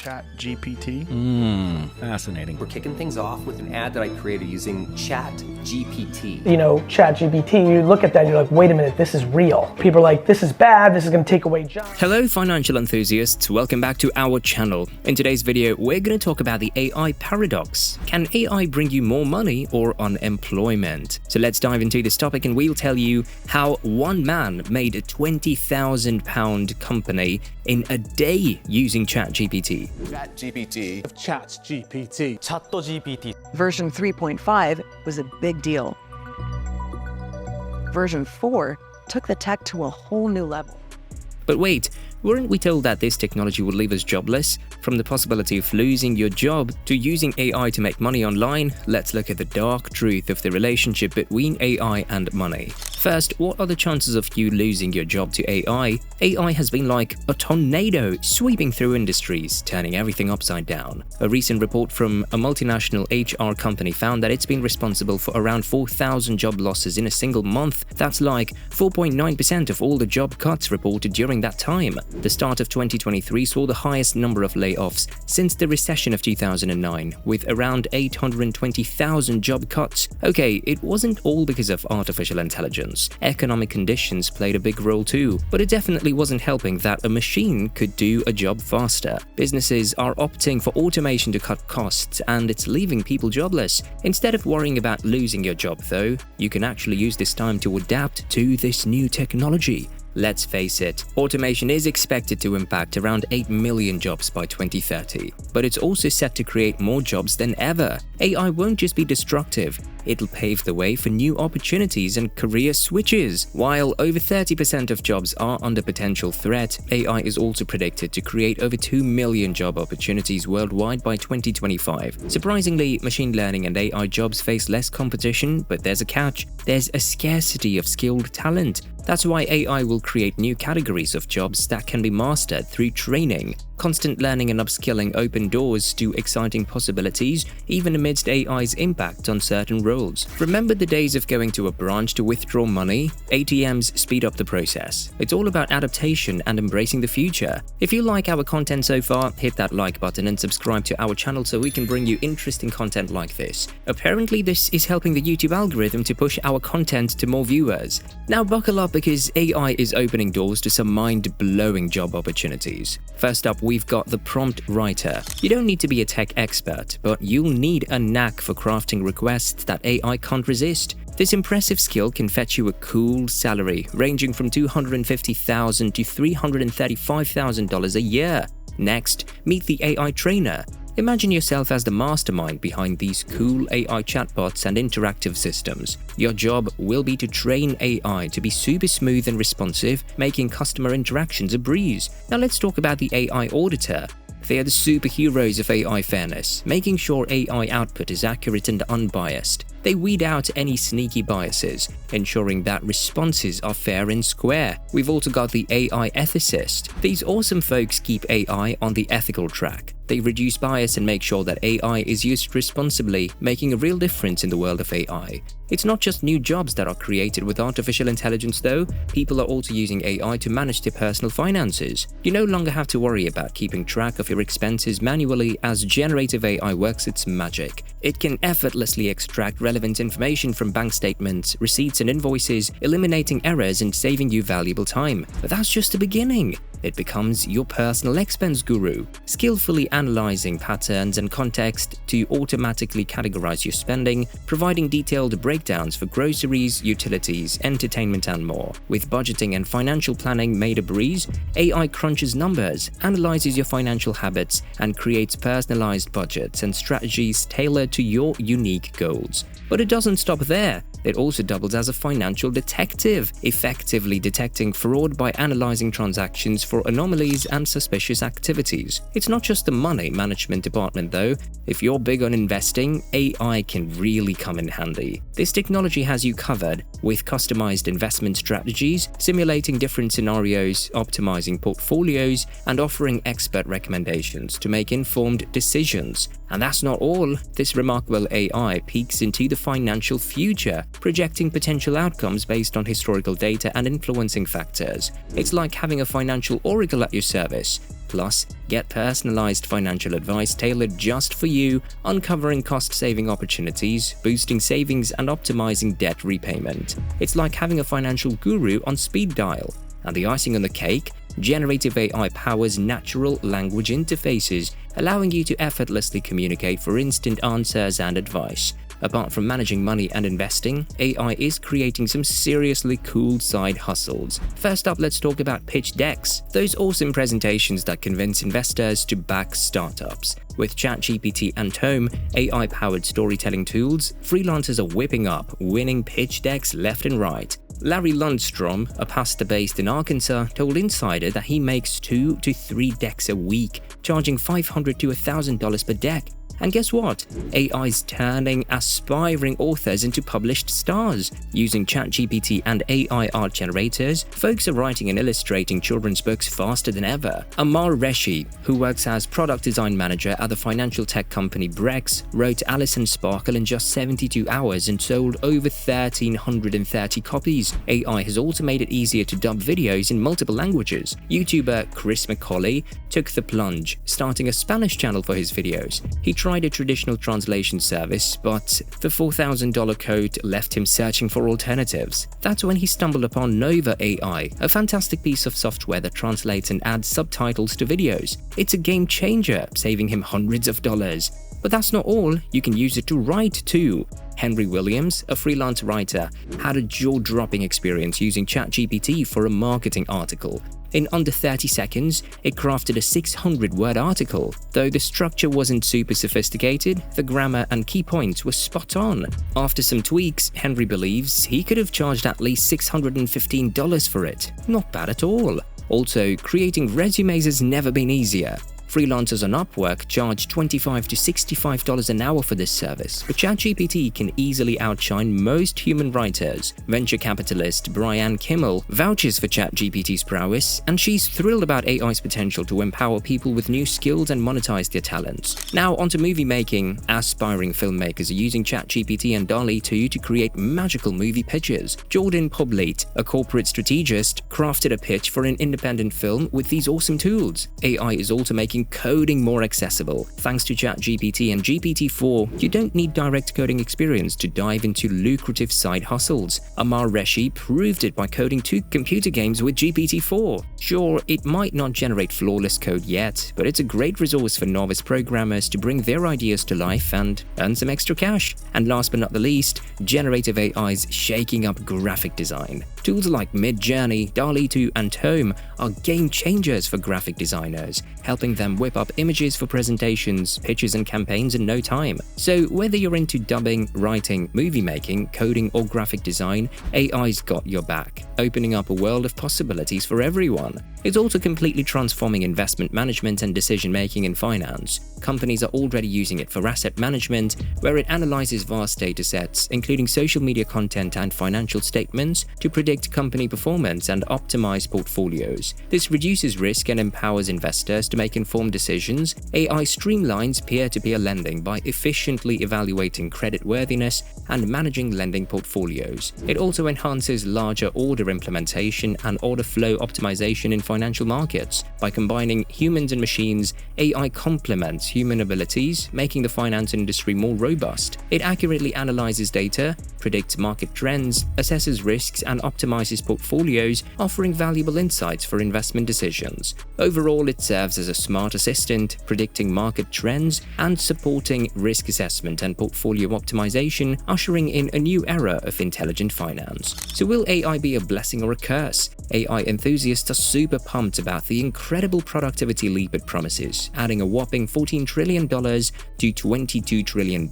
ChatGPT? Fascinating. We're kicking things off with an ad that I created using ChatGPT. You know, ChatGPT, you look at that and you're like, wait a minute, this is real. People are like, this is bad, this is gonna take away jobs. Hello financial enthusiasts, welcome back to our channel. In today's video, we're going to talk about the AI paradox. Can AI bring you more money or unemployment? So let's dive into this topic and we'll tell you how one man made a £20,000 company in a day using ChatGPT. ChatGPT. Version 3.5 was a big deal. Version 4 took the tech to a whole new level. But wait, weren't we told that this technology would leave us jobless? From the possibility of losing your job to using AI to make money online, let's look at the dark truth of the relationship between AI and money. First, what are the chances of you losing your job to AI? AI has been like a tornado sweeping through industries, turning everything upside down. A recent report from a multinational HR company found that it's been responsible for around 4,000 job losses in a single month. That's like 4.9% of all the job cuts reported during that time. The start of 2023 saw the highest number of layoffs since the recession of 2009, with around 820,000 job cuts. Okay, it wasn't all because of artificial intelligence. Economic conditions played a big role too, but it definitely wasn't helping that a machine could do a job faster. Businesses are opting for automation to cut costs, and it's leaving people jobless. Instead of worrying about losing your job though, you can actually use this time to adapt to this new technology. Let's face it, automation is expected to impact around 8 million jobs by 2030, but it's also set to create more jobs than ever. AI won't just be destructive, it'll pave the way for new opportunities and career switches. While over 30% of jobs are under potential threat, AI is also predicted to create over 2 million job opportunities worldwide by 2025. Surprisingly, machine learning and AI jobs face less competition, but there's a catch. There's a scarcity of skilled talent. That's why AI will create new categories of jobs that can be mastered through training. Constant learning and upskilling open doors to exciting possibilities, even amidst AI's impact on certain roles. Remember the days of going to a branch to withdraw money? ATMs speed up the process. It's all about adaptation and embracing the future. If you like our content so far, hit that like button and subscribe to our channel so we can bring you interesting content like this. Apparently, this is helping the YouTube algorithm to push our content to more viewers. Now buckle up because AI is opening doors to some mind-blowing job opportunities. First up, we've got the prompt writer. You don't need to be a tech expert, but you'll need a knack for crafting requests that AI can't resist. This impressive skill can fetch you a cool salary, ranging from $250,000 to $335,000 a year. Next, meet the AI trainer. Imagine yourself as the mastermind behind these cool AI chatbots and interactive systems. Your job will be to train AI to be super smooth and responsive, making customer interactions a breeze. Now let's talk about the AI auditor. They are the superheroes of AI fairness, making sure AI output is accurate and unbiased. They weed out any sneaky biases, ensuring that responses are fair and square. We've also got the AI ethicist. These awesome folks keep AI on the ethical track. They reduce bias and make sure that AI is used responsibly, making a real difference in the world of AI. It's not just new jobs that are created with artificial intelligence though, people are also using AI to manage their personal finances. You no longer have to worry about keeping track of your expenses manually as generative AI works its magic. It can effortlessly extract relevant information from bank statements, receipts and invoices, eliminating errors and saving you valuable time. But that's just the beginning. It becomes your personal expense guru, skillfully analyzing patterns and context to automatically categorize your spending, providing detailed breakdowns for groceries, utilities, entertainment and more. With budgeting and financial planning made a breeze, AI crunches numbers, analyzes your financial habits, and creates personalized budgets and strategies tailored to your unique goals. But it doesn't stop there. It also doubles as a financial detective, effectively detecting fraud by analyzing transactions for anomalies and suspicious activities. It's not just the money management department though. If you're big on investing, AI can really come in handy. This technology has you covered with customized investment strategies, simulating different scenarios, optimizing portfolios, and offering expert recommendations to make informed decisions. And that's not all. This remarkable AI peeks into the financial future, projecting potential outcomes based on historical data and influencing factors. It's like having a financial oracle at your service. Plus, get personalized financial advice tailored just for you, uncovering cost-saving opportunities, boosting savings, and optimizing debt repayment. It's like having a financial guru on speed dial. And the icing on the cake? Generative AI powers natural language interfaces, allowing you to effortlessly communicate for instant answers and advice. Apart from managing money and investing, AI is creating some seriously cool side hustles. First up, let's talk about pitch decks, those awesome presentations that convince investors to back startups. With ChatGPT and Tome, AI-powered storytelling tools, freelancers are whipping up, winning pitch decks left and right. Larry Lundstrom, a pastor based in Arkansas, told Insider that he makes 2 to 3 decks a week, charging $500 to $1,000 per deck. And guess what? AI's turning aspiring authors into published stars. Using ChatGPT and AI art generators, folks are writing and illustrating children's books faster than ever. Amar Reshi, who works as product design manager at the financial tech company Brex, wrote Alice and Sparkle in just 72 hours and sold over 1,330 copies. AI has also made it easier to dub videos in multiple languages. YouTuber Chris McCauley took the plunge, starting a Spanish channel for his videos. He tried a traditional translation service, but the $4,000 code left him searching for alternatives. That's when he stumbled upon Nova AI, a fantastic piece of software that translates and adds subtitles to videos. It's a game changer, saving him hundreds of dollars. But that's not all, you can use it to write too. Henry Williams, a freelance writer, had a jaw-dropping experience using ChatGPT for a marketing article. In under 30 seconds, it crafted a 600-word article. Though the structure wasn't super sophisticated, the grammar and key points were spot on. After some tweaks, Henry believes he could have charged at least $615 for it. Not bad at all. Also, creating resumes has never been easier. Freelancers on Upwork charge $25 to $65 an hour for this service, but ChatGPT can easily outshine most human writers. Venture capitalist Brian Kimmel vouches for ChatGPT's prowess, and she's thrilled about AI's potential to empower people with new skills and monetize their talents. Now onto movie making. Aspiring filmmakers are using ChatGPT and DALL-E 2 to create magical movie pitches. Jordan Poblete, a corporate strategist, crafted a pitch for an independent film with these awesome tools. AI is also making coding more accessible. Thanks to ChatGPT and GPT-4, you don't need direct coding experience to dive into lucrative side hustles. Amar Reshi proved it by coding 2 computer games with GPT-4. Sure, it might not generate flawless code yet, but it's a great resource for novice programmers to bring their ideas to life and earn some extra cash. And last but not the least, generative AI's shaking up graphic design. Tools like Midjourney, DALL-E 2, and Tome are game changers for graphic designers, helping them whip up images for presentations, pitches, and campaigns in no time. So whether you're into dubbing, writing, movie making, coding, or graphic design, AI's got your back, opening up a world of possibilities for everyone. It's also completely transforming investment management and decision-making in finance. Companies are already using it for asset management, where it analyzes vast datasets, including social media content and financial statements, to predict company performance and optimize portfolios. This reduces risk and empowers investors to make informed decisions. AI streamlines peer-to-peer lending by efficiently evaluating creditworthiness and managing lending portfolios. It also enhances larger order implementation and order flow optimization in financial markets. By combining humans and machines, AI complements human abilities, making the finance industry more robust. It accurately analyzes data, predicts market trends, assesses risks, and optimizes portfolios, offering valuable insights for investment decisions. Overall, it serves as a smart assistant, predicting market trends and supporting risk assessment and portfolio optimization, ushering in a new era of intelligent finance. So will AI be a blessing or a curse? AI enthusiasts are super pumped about the incredible productivity leap it promises, adding a whopping $14 trillion to $22 trillion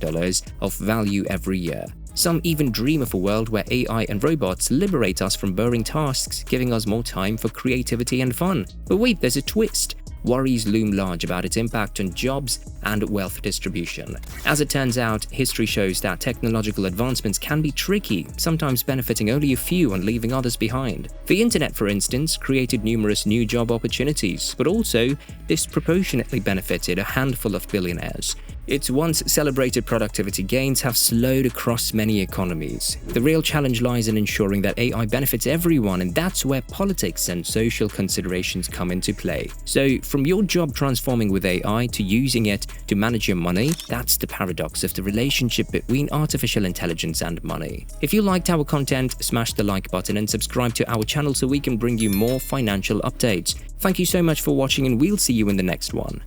of value every year. Some even dream of a world where AI and robots liberate us from boring tasks, giving us more time for creativity and fun. But wait, there's a twist. Worries loom large about its impact on jobs and wealth distribution. As it turns out, history shows that technological advancements can be tricky, sometimes benefiting only a few and leaving others behind. The internet, for instance, created numerous new job opportunities, but also disproportionately benefited a handful of billionaires. Its once celebrated productivity gains have slowed across many economies. The real challenge lies in ensuring that AI benefits everyone, and that's where politics and social considerations come into play. So, from your job transforming with AI to using it to manage your money, that's the paradox of the relationship between artificial intelligence and money. If you liked our content, smash the like button and subscribe to our channel so we can bring you more financial updates. Thank you so much for watching, and we'll see you in the next one.